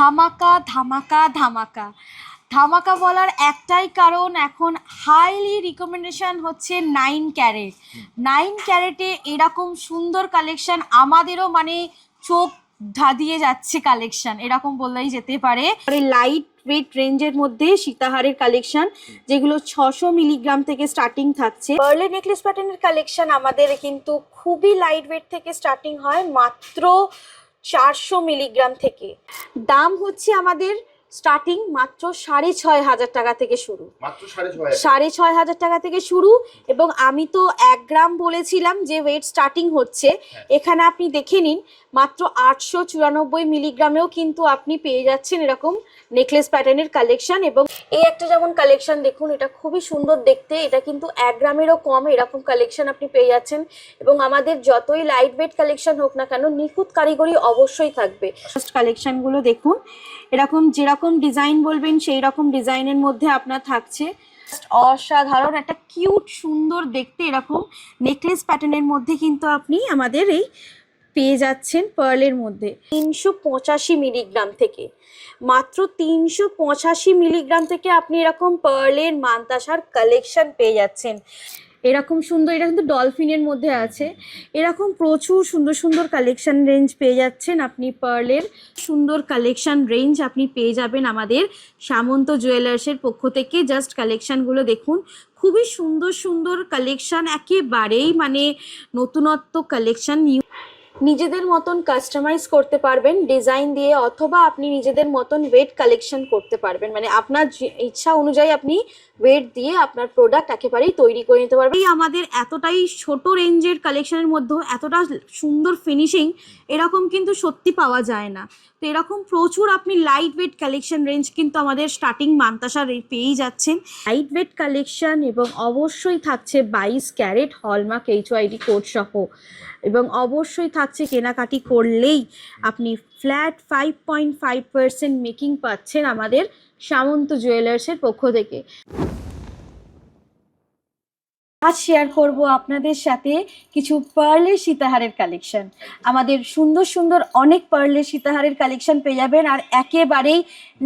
ধামাকা ধামাকা ধামাকা ধামাকা বলার একটাই কারণ, এখন হাইলি রিকমেন্ডেশন হচ্ছে 9 ক্যারেট। 9 ক্যারেটে এরকম সুন্দর কালেকশন আমাদেরও মানে চোখ ধাঁধিয়ে যাচ্ছে কালেকশন, এরকম বললেই যেতে পারে। লাইট ওয়েট রেঞ্জের মধ্যে সীতাহারের কালেকশন, যেগুলো 600 মিলিগ্রাম থেকে স্টার্টিং থাকছে। পার্লে নেকলেস প্যাটার্নের কালেকশন আমাদের কিন্তু খুবই লাইট ওয়েট থেকে স্টার্টিং হয়, মাত্র 400 মিলিগ্রাম থেকে। দাম হচ্ছে আমাদের স্টার্টিং মাত্র 6,500 টাকা থেকে শুরু, মাত্র 6,500 টাকা থেকে শুরু। এবং আমি তো 1 গ্রাম বলেছিলাম যে ওয়েট স্টার্টিং হচ্ছে, এখানে আপনি দেখে নিন মাত্র 894 মিলিগ্রামেও কিন্তু আপনি পেয়ে যাচ্ছেন এরকম নেকলেস প্যাটার্নের কালেকশন। এবং এই একটা যেমন কালেকশন দেখুন, এটা খুবই সুন্দর দেখতে, এটা কিন্তু 1 গ্রামেরও কম এরকম কালেকশন আপনি পেয়ে যাচ্ছেন। এবং আমাদের যতই লাইট ওয়েট কালেকশন হোক না কেন, নিখুঁত কারিগরি অবশ্যই থাকবে। ফার্স্ট কালেকশনগুলো দেখুন, এরকম যেরকম ডিজাইন বলবেন সেই রকম ডিজাইনের মধ্যে আপনার থাকছে। অসাধারণ একটা কিউট সুন্দর দেখতে এরকম নেকলেস প্যাটার্নের মধ্যে কিন্তু আপনি আমাদের এই পেয়ে যাচ্ছেন পার্লের মধ্যে 385 মিলিগ্রাম থেকে। মাত্র 385 মিলিগ্রাম থেকে আপনি এরকম পার্লের মান্তাসার কালেকশন পেয়ে যাচ্ছেন। এরকম সুন্দর, এটা কিন্তু ডলফিনের মধ্যে আছে। এরকম প্রচুর সুন্দর সুন্দর কালেকশন রেঞ্জ পেয়ে যাচ্ছেন আপনি। পার্লের সুন্দর কালেকশন রেঞ্জ আপনি পেয়ে যাবেন আমাদের সামন্ত জুয়েলার্সের পক্ষ থেকে। জাস্ট কালেকশনগুলো দেখুন, খুবই সুন্দর সুন্দর কালেকশন, একেবারেই মানে নতুনত্ব কালেকশন। নিজেদের মতন কাস্টমাইজ করতে পারবেন ডিজাইন দিয়ে, অথবা আপনি নিজেদের মতন ওয়েট কালেকশন করতে পারবেন, মানে আপনার ইচ্ছা অনুযায়ী আপনি ওয়েট দিয়ে আপনার প্রোডাক্ট একেবারেই তৈরি করে নিতে পারবেন। এই আমাদের এতটাই ছোট রেঞ্জের কালেকশনের মধ্যেও এতটা সুন্দর ফিনিশিং এরকম কিন্তু সত্যি পাওয়া যায় না। তো এরকম প্রচুর আপনি লাইট ওয়েট কালেকশন রেঞ্জ কিন্তু আমাদের স্টার্টিং মান্তাসার পেয়েই যাচ্ছেন। লাইট ওয়েট কালেকশন এবং অবশ্যই থাকছে 22 ক্যারেট হলমার্ক HYD কোড সহ। এবং অবশ্যই থাকছে কেনাকাটি করলেই আপনি ফ্ল্যাট 5.5% মেকিং পাচ্ছেন আমাদের সামন্ত জুয়েলার্সের পক্ষ থেকে। আজ শেয়ার করব আপনাদের সাথে কিছু পার্লের সীতাহারের কালেকশন। আমাদের সুন্দর সুন্দর অনেক পার্লের সীতাহারের কালেকশন পেয়ে যাবেন, আর একেবারেই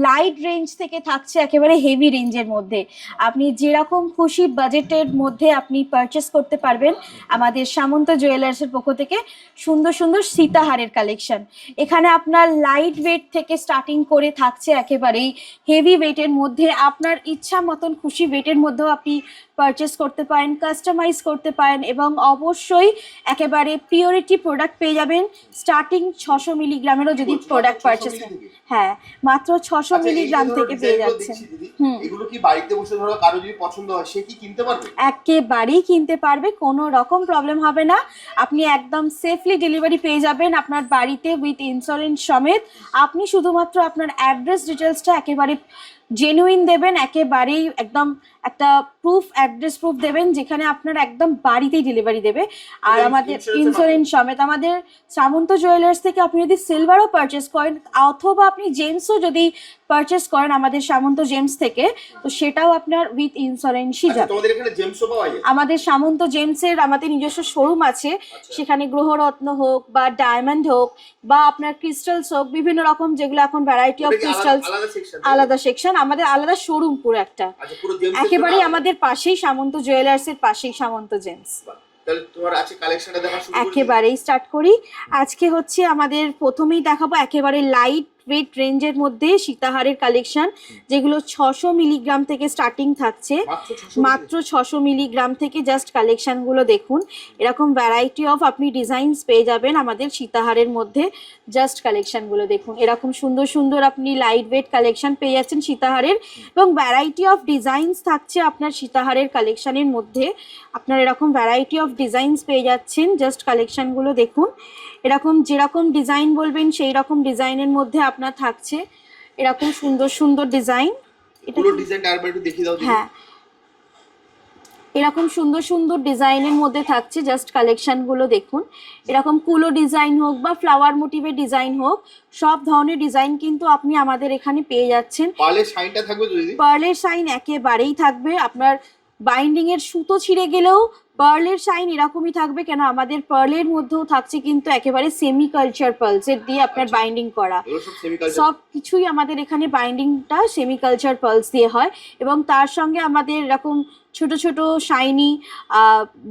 লাইট রেঞ্জ থেকে থাকছে একেবারে হেভি রেঞ্জের মধ্যে। আপনি যেরকম খুশি বাজেটের মধ্যে আপনি পারচেস করতে পারবেন আমাদের সামন্ত জুয়েলার্সের পক্ষ থেকে সুন্দর সুন্দর সীতাহারের কালেকশন। এখানে আপনার লাইট ওয়েট থেকে স্টার্টিং করে থাকছে একেবারেই হেভি ওয়েটের মধ্যে। আপনার ইচ্ছা মতন খুশি ওয়েটের মধ্যেও আপনি পারচেস করতে পারেন, কাস্টমাইজ করতে পারেন, এবং অবশ্যই একেবারে পিওরিটি প্রোডাক্ট পেয়ে যাবেন। স্টার্টিং 600 মিলিগ্রামেরও যদি প্রোডাক্ট পারচেস করেন, হ্যাঁ মাত্র 600 মিলিগ্রাম থেকে পেয়ে যাচ্ছেন। এগুলো কি বাড়িতে বসে ধরো কারো যদি পছন্দ হয় সে কি কিনতে পারবে? একেবারেই কিনতে পারবে, কোনো রকম প্রবলেম হবে না। আপনি একদম সেফলি ডেলিভারি পেয়ে যাবেন আপনার বাড়িতে উইথ ইন্স্যুরেন্স সমেত। আপনি শুধুমাত্র আপনার অ্যাড্রেস ডিটেলসটা একেবারে জেনুইন দেবেন, একেবারেই একদম একটা প্রুফ, অ্যাড্রেস প্রুফ দেবেন যেখানে আপনার একদম বাড়িতেই ডেলিভারি দেবে। আর আমাদের ইন্স্যুরেন্স সমেত আমাদের সামন্ত জুয়েলার্স থেকে আপনি যদি সিলভারও পারচেস করেন অথবা আপনি জেমসও যদি পারচেস করেন আমাদের সামন্ত জেমস থেকে, তো সেটাও আপনার উইথ ইন্স্যুরেন্সই যাবে। আমাদের সামন্ত জেমসের আমাদের নিজস্ব শোরুম আছে, সেখানে গ্রহরত্ন হোক বা ডায়মন্ড হোক বা আপনার ক্রিস্টালস হোক, বিভিন্ন রকম যেগুলো এখন ভ্যারাইটি অফ ক্রিস্টালস, আলাদা সেকশন, আমাদের আলাদা শোরুম পুরো একটা। একেবারেই আমাদের পাশেই সামন্ত জুয়েলার্সের পাশেই সামন্ত জেমস। একেবারেই স্টার্ট করি। আজকে হচ্ছে আমাদের প্রথমেই দেখাবো একেবারে লাইট ওয়েট রেঞ্জের মধ্যে সীতাহারের কালেকশন, যেগুলো 600 মিলিগ্রাম থেকে স্টার্টিং থাকছে, মাত্র 600 মিলিগ্রাম থেকে। জাস্ট কালেকশনগুলো দেখুন, এরকম ভ্যারাইটি অফ আপনি ডিজাইনস পেয়ে যাবেন আমাদের সীতাহারের মধ্যে। জাস্ট কালেকশনগুলো দেখুন, এরকম সুন্দর সুন্দর আপনি লাইট ওয়েট কালেকশন পেয়ে যাচ্ছেন সীতাহারের, এবং ভ্যারাইটি অফ ডিজাইনস থাকছে আপনার সীতাহারের কালেকশনের মধ্যে। আপনার এরকম ভ্যারাইটি অফ ডিজাইনস পেয়ে যাচ্ছেন। জাস্ট কালেকশনগুলো দেখুন, এরকম যেরকম ডিজাইন বলবেন সেই রকম ডিজাইনের মধ্যে আপনার থাকছে এরকম সুন্দর সুন্দর ডিজাইন। হ্যাঁ, এরকম সুন্দর সুন্দর ডিজাইনের মধ্যে থাকছে। জাস্ট কালেকশনগুলো দেখুন, এরকম কুলো ডিজাইন হোক বা ফ্লাওয়ার মোটিভের ডিজাইন হোক, সব ধরনের ডিজাইন কিন্তু আপনি আমাদের এখানে পেয়ে যাচ্ছেন। পার্লের সাইন একেবারেই থাকবে। আপনার বাইন্ডিং এর সুতো ছিঁড়ে গেলেও পার্লের শাইন এরকমই থাকবে, কেন আমাদের পার্লের মধ্যেও থাকছে কিন্তু একেবারে সেমি কালচার পার্লসের দিয়ে আপনার আচ্ছা। বাইন্ডিং করা। এগুলো সব সেমি কালচার। সব কিছুই আমাদের এখানে বাইন্ডিংটা সেমি কালচার পার্লস দিয়ে হয়, এবং তার সঙ্গে আমাদের এরকম ছোট ছোট শাইনি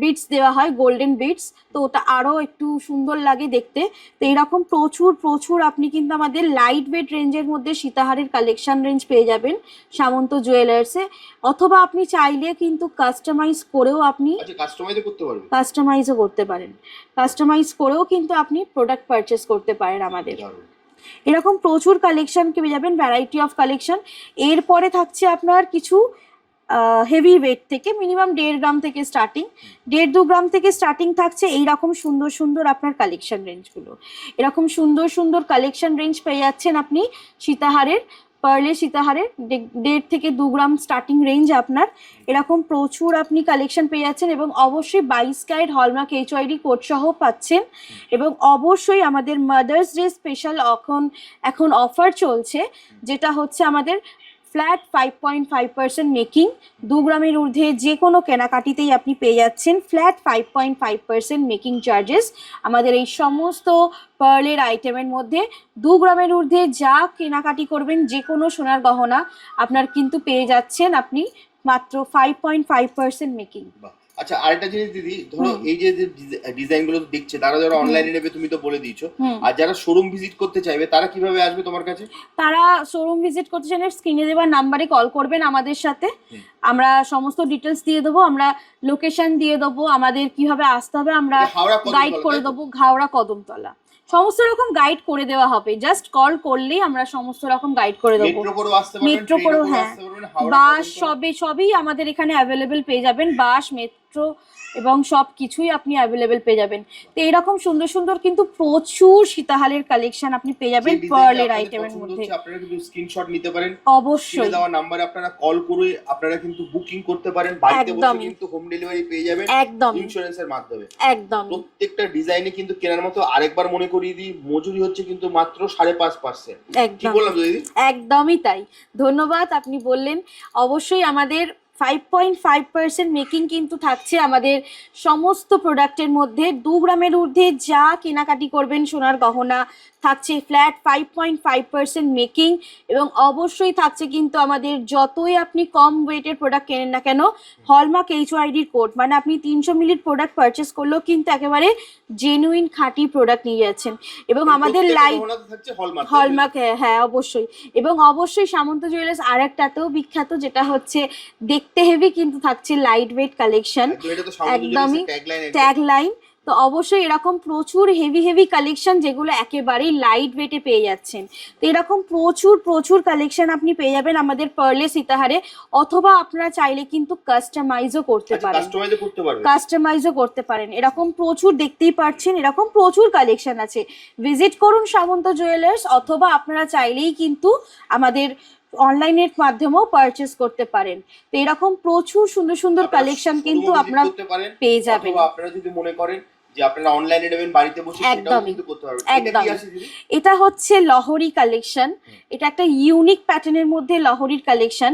বিটস দেওয়া হয়, গোল্ডেন বিটস, তো ওটা আরও একটু সুন্দর লাগে দেখতে। তো এরকম প্রচুর প্রচুর আপনি কিন্তু আমাদের লাইট ওয়েট রেঞ্জের মধ্যে সীতাহারের কালেকশন রেঞ্জ পেয়ে যাবেন সামন্ত জুয়েলার্সে, অথবা আপনি চাইলে কিন্তু কাস্টমাইজ করেও আপনি আচ্ছা, কাস্টমাইজও করতে পারবে? কাস্টমাইজও করতে পারেন, কাস্টমাইজ করেও কিন্তু আপনি প্রোডাক্ট পারচেস করতে পারেন আমাদের। দারুণ। এরকম প্রচুর কালেকশন পেয়ে যাবেন, ভ্যারাইটি অফ কালেকশন। এরপরে থাকছে আপনার কিছু হেভি ওয়েট থেকে, মিনিমাম 1.5 গ্রাম থেকে স্টার্টিং, 1.5-2 গ্রাম থেকে স্টার্টিং থাকছে এইরকম সুন্দর সুন্দর আপনার কালেকশন রেঞ্জগুলো। এরকম সুন্দর সুন্দর কালেকশন রেঞ্জ পেয়ে যাচ্ছেন আপনি সীতাহারের, পার্লে সীতাহারের 1.5 থেকে 2 গ্রাম স্টার্টিং রেঞ্জ আপনার। এরকম প্রচুর আপনি কালেকশন পেয়ে যাচ্ছেন, এবং অবশ্যই 22 ক্যারেট হলমার্ক HYD কোড সহ পাচ্ছেন। এবং অবশ্যই আমাদের মাদার্স ডে স্পেশাল এখন অফার চলছে, যেটা হচ্ছে আমাদের ফ্ল্যাট 5.5% মেকিং, 2 গ্রামের ঊর্ধ্বে যে কোনো কেনাকাটিতেই আপনি পেয়ে যাচ্ছেন ফ্ল্যাট 5.5% মেকিং চার্জেস। আমাদের এই সমস্ত পার্লের আইটেমের মধ্যে 2 গ্রামের ঊর্ধ্বে যা কেনাকাটি করবেন, যে কোনো সোনার গহনা আপনার কিন্তু পেয়ে যাচ্ছেন আপনি মাত্র 5.5% মেকিং। আচ্ছা, আরেকটা জিনিস দিদি, ধরো এই যে ডিজাইন গুলো দেখছে, তারা যারা অনলাইনে নেবে তুমি তো বলে দিয়েছো, আর যারা শোরুম ভিজিট করতে চাইবে তারা কিভাবে আসবে তোমার কাছে? তারা শোরুম ভিজিট করতে চাইলে স্ক্রিনে দেওয়া নাম্বারে কল করবেন আমাদের সাথে, আমরা সমস্ত ডিটেলস দিয়ে দেবো, আমরা লোকেশন দিয়ে দেবো, আমাদের কিভাবে আসতে হবে আমরা গাইড করে দেবো। হাওড়া কদমতলা সমস্ত রকম গাইড করে দেওয়া হবে, জাস্ট কল করলেই আমরা সমস্ত রকম গাইড করে দেবো। মেট্রো করেও, হ্যাঁ, বাস সবই আমাদের এখানে অ্যাভেলেবেল পেয়ে যাবেন, বাস, মেট্রো এবং সব কিছুই আপনি অ্যাভেলেবেল পেয়ে যাবেন। তো এরকম সুন্দর সুন্দর কিন্তু প্রচুর সীতাহারের কালেকশন আপনি পেয়ে যাবেন পার্লের আইটেমের মধ্যে। আপনারা কিন্তু স্ক্রিনশট নিতে পারেন, অবশ্যই দেওয়া নম্বরে আপনারা কল করে আপনারা কিন্তু বুকিং করতে পারেন, বাড়িতে বসে কিন্তু হোম ডেলিভারি পেয়ে যাবেন একদম ইন্স্যুরেন্সের মাধ্যমে। একদম প্রত্যেকটা ডিজাইনে কিন্তু কেনার মতো আরেকবার মনে করিয়ে দিই, মজুরি হচ্ছে কিন্তু মাত্র 5.5%। কি বললাম দিদি? একদমই তাই, ধন্যবাদ আপনি বললেন। অবশ্যই আমাদের 5.5% মেকিং কিন্তু থাকছে আমাদের সমস্ত প্রোডাক্টের মধ্যে। 2 গ্রামের ঊর্ধ্বে যা কেনাকাটি করবেন সোনার গহনা থাকছে ফ্ল্যাট 5.5% মেকিং, এবং অবশ্যই থাকছে কিন্তু আমাদের যতই আপনি কম ওয়েটের প্রোডাক্ট কেনেন না কেন, হলমার্ক HYD কোড, মানে আপনি 300 মিলির প্রোডাক্ট পারচেস করলেও কিন্তু একেবারে জেনুইন খাঁটি প্রোডাক্ট নিয়ে যাচ্ছেন। এবং আমাদের লাইভ হলমার্ক, হ্যাঁ অবশ্যই। এবং অবশ্যই সামন্ত জুয়েলার্স আর একটাতেও বিখ্যাত, যেটা হচ্ছে দেখতে হেভি কিন্তু থাকছে লাইট ওয়েট কালেকশন, একদমই ট্যাগলাইন। তো অবশ্যই এরকম প্রচুর হেভি কালেকশন যেগুলো একেবারেই লাইট ওয়েটে পেয়ে যাচ্ছেন। তো এরকম প্রচুর কালেকশন আপনি পেয়ে যাবেন আমাদের পার্লে সীতাহারে, অথবা আপনারা চাইলে কিন্তু কাস্টমাইজও করতে পারেন। এরকম প্রচুর দেখতেই পাচ্ছেন, এরকম প্রচুর কালেকশন আছে। ভিজিট করুন সামন্ত জুয়েলার্স, অথবা আপনারা চাইলেই কিন্তু আমাদের অনলাইনের মাধ্যমেও পারচেস করতে পারেন। তো এরকম প্রচুর সুন্দর সুন্দর কালেকশন কিন্তু আপনারা পেয়ে যাবেন। আপনারা যদি মনে করেন যে আপনারা অনলাইনে নেবেন, বাড়িতে বসে সেটাও কিন্তু করতে পারবেন। একদম, এটা হচ্ছে লহরি কালেকশন, এটা একটা ইউনিক প্যাটার্নের মধ্যে লহরির কালেকশন।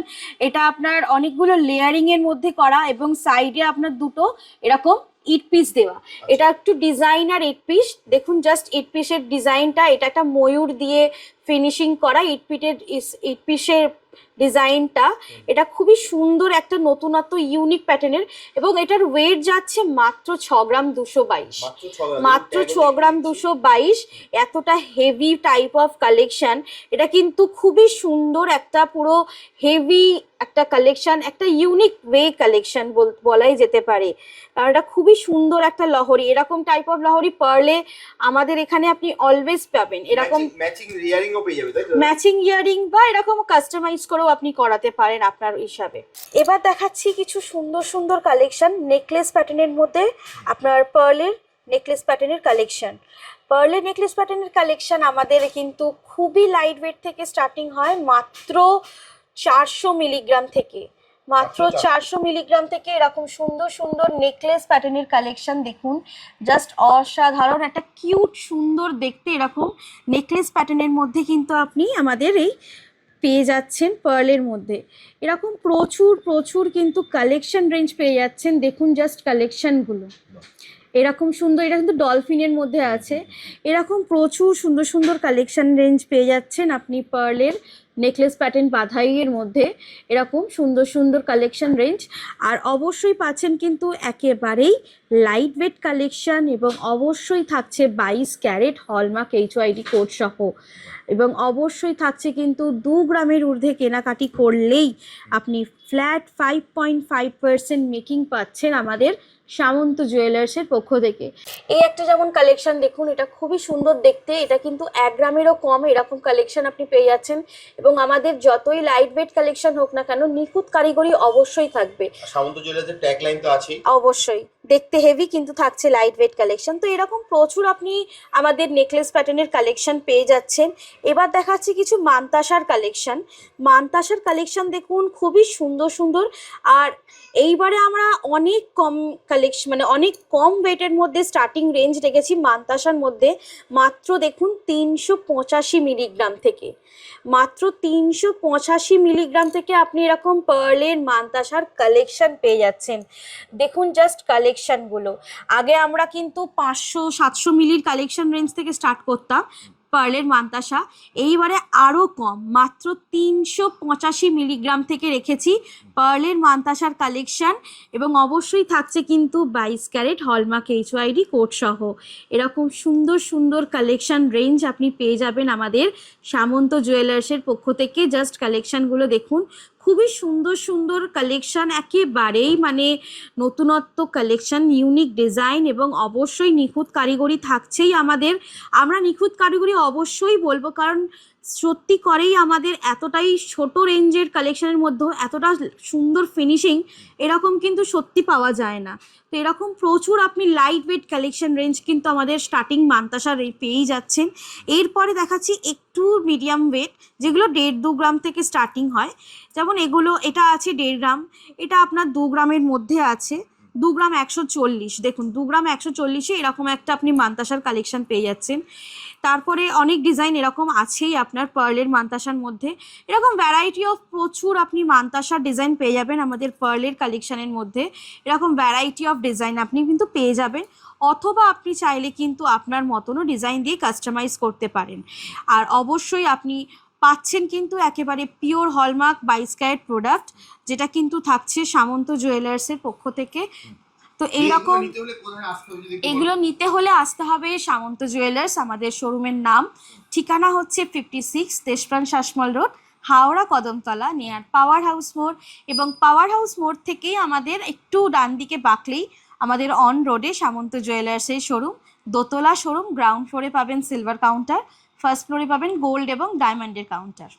এটা আপনার অনেকগুলো লেয়ারিং এর মধ্যে করা, এবং সাইডে আপনার দুটো এরকম ইট পিস দেওয়া। এটা একটু ডিজাইনার 8 পিস, দেখুন জাস্ট 8 পিসের ডিজাইনটা, এটা একটা ময়ূর দিয়ে ফিনিশিং করা 8 পিসের ডিজাইনটা। এটা খুবই সুন্দর একটা নতুনত্ব ইউনিক প্যাটার্নের, এবং এটার ওয়েট যাচ্ছে মাত্র 6 গ্রাম 222, মাত্র 6 গ্রাম 222। এতটা হেভি টাইপ অফ কালেকশন, এটা কিন্তু খুবই সুন্দর একটা পুরো হেভি একটা কালেকশন, একটা ইউনিক ওয়ে কালেকশন বলাই যেতে পারে, কারণ এটা খুবই সুন্দর একটা লহরি। এরকম টাইপ অফ লহরি পার্লে আমাদের এখানে আপনি অলওয়েজ পাবেন। এরকম ম্যাচিং ইয়ারিং বা এরকম কাস্টমাইজ করেও আপনি করাতে পারেন আপনার হিসাবে। এবার দেখাচ্ছি কিছু সুন্দর সুন্দর কালেকশন নেকলেস প্যাটার্নের মধ্যে, আপনার পার্লের নেকলেস প্যাটার্নের কালেকশন। পার্লের নেকলেস প্যাটার্নের কালেকশন আমাদের কিন্তু খুবই লাইট ওয়েট থেকে স্টার্টিং হয়, মাত্র 400 মিলিগ্রাম থেকে, মাত্র 400 মিলিগ্রাম থেকে এরকম সুন্দর সুন্দর নেকলেস প্যাটার্নের কালেকশন দেখুন, জাস্ট অসাধারণ একটা কিউট সুন্দর দেখতে এরকম নেকলেস প্যাটার্নের মধ্যে কিন্তু আপনি আমাদের এই পেয়ে যাচ্ছেন পার্লের মধ্যে। এরকম প্রচুর প্রচুর কিন্তু কালেকশন রেঞ্জ পেয়ে যাচ্ছেন। দেখুন জাস্ট কালেকশনগুলো এরকম সুন্দর, এটা কিন্তু ডলফিনের মধ্যে আছে। এরকম প্রচুর সুন্দর সুন্দর কালেকশন রেঞ্জ পেয়ে যাচ্ছেন আপনি পার্লের নেকলেস প্যাটার্ন বাঁধাইয়ের মধ্যে। এরকম সুন্দর সুন্দর কালেকশন রেঞ্জ। আর অবশ্যই পাচ্ছেন কিন্তু একেবারেই লাইট ওয়েট কালেকশন, এবং অবশ্যই থাকছে 22 ক্যারেট হলমার্ক HYD কোড সহ, এবং অবশ্যই থাকছে কিন্তু 2 গ্রামের ঊর্ধ্বে কেনাকাটি করলেই আপনি ফ্ল্যাট 5.5% মেকিং পাচ্ছেন আমাদের সামন্ত জুয়েলার্সের পক্ষ থেকে। এই একটা যেমন কালেকশন দেখুন, এটা খুবই সুন্দর দেখতে, এটা কিন্তু 1 গ্রামেরও কম এরকম কালেকশন আপনি পেয়ে যাচ্ছেন। এবং আমাদের যতই লাইট ওয়েট কালেকশন হোক না কেন, নিখুঁত কারিগরি অবশ্যই থাকবে। সামন্ত জুয়েলার্সের ট্যাগলাইন তো আছেই, অবশ্যই দেখতে হেভি কিন্তু থাকছে লাইট ওয়েট কালেকশন। তো এরকম প্রচুর আপনি আমাদের নেকলেস প্যাটার্নের কালেকশন পেয়ে যাচ্ছেন। এবার দেখাচ্ছি কিছু মানতাসার কালেকশন। মানতাসার কালেকশন দেখুন খুবই সুন্দর সুন্দর। আর এইবারে আমরা অনেক কম কালেকশন, মানে অনেক কম ওয়েটের মধ্যে স্টার্টিং রেঞ্জ রেখেছি মানতাসার মধ্যে। মাত্র দেখুন 385 মিলিগ্রাম থেকে, মাত্র 385 মিলিগ্রাম থেকে আপনি এরকম পার্লের মানতাসার কালেকশন পেয়ে যাচ্ছেন। দেখুন জাস্ট কালেকশনগুলো। আগে আমরা কিন্তু 500-700 মিলির কালেকশন রেঞ্জ থেকে স্টার্ট করতাম পার্লের মানতাসা। এইবারে আরও কম, মাত্র 385 মিলিগ্রাম থেকে রেখেছি পার্লের মানতাসার কালেকশন। এবং অবশ্যই থাকছে কিন্তু 22 ক্যারেট হলমার্ক HYD কোড সহ। এরকম সুন্দর সুন্দর কালেকশন রেঞ্জ আপনি পেয়ে যাবেন আমাদের সামন্ত জুয়েলার্সের পক্ষ থেকে। জাস্ট কালেকশনগুলো দেখুন, খুবই সুন্দর সুন্দর কালেকশন, একেবারেই মানে নতুনত্ব কালেকশন, ইউনিক ডিজাইন, এবং অবশ্যই নিখুঁত কারিগরি থাকছেই আমাদের। আমরা নিখুঁত কারিগরি অবশ্যই বলবো, কারণ সত্যি করেই আমাদের এতটাই ছোট রেঞ্জের কালেকশনের মধ্যেও এতটা সুন্দর ফিনিশিং এরকম কিন্তু সত্যি পাওয়া যায় না। তো এরকম প্রচুর আপনি লাইট ওয়েট কালেকশন রেঞ্জ কিন্তু আমাদের স্টার্টিং মানতাসার পেয়েই যাচ্ছেন। এরপরে দেখাচ্ছি একটু মিডিয়াম ওয়েট, যেগুলো 1.5-2 গ্রাম থেকে স্টার্টিং হয়। যেমন এগুলো, এটা আছে 1.5 গ্রাম, এটা আপনার 2 গ্রামের মধ্যে আছে, 2 গ্রাম 140। দেখুন 2 গ্রাম 140-এ এরকম একটা আপনি মানতাসার কালেকশন পেয়ে যাচ্ছেন। তারপরে অনেক ডিজাইন এরকম আছেই আপনার পার্লের মানতাসার মধ্যে। এরকম ভ্যারাইটি অফ প্রচুর আপনি মানতাসার ডিজাইন পেয়ে যাবেন আমাদের পার্লের কালেকশনের মধ্যে। এরকম ভ্যারাইটি অফ ডিজাইন আপনি কিন্তু পেয়ে যাবেন, অথবা আপনি চাইলে কিন্তু আপনার মতনও ডিজাইন দিয়ে কাস্টমাইজ করতে পারেন। আর অবশ্যই আপনি পাচ্ছেন কিন্তু একেবারে পিওর হলমার্ক 22 ক্যারেট প্রোডাক্ট, যেটা কিন্তু থাকছে সামন্ত জুয়েলার্সের পক্ষ থেকে। তো এইরকম এগুলো নিতে হলে আসতে হবে সামন্ত জুয়েলার্স। আমাদের শোরুমের নাম, ঠিকানা হচ্ছে 56 Deshapran Sasmal road, Howrah Kadamtala, near power house মোড়। এবং পাওয়ার হাউস মোড় থেকেই আমাদের একটু ডান দিকে বাঁকলেই আমাদের অন রোডে সামন্ত জুয়েলার্সের শোরুম। দোতলা শোরুম, গ্রাউন্ড ফ্লোরে পাবেন সিলভার কাউন্টার, ফার্স্ট ফ্লোরে পাবেন গোল্ড এবং ডায়মন্ডের কাউন্টার।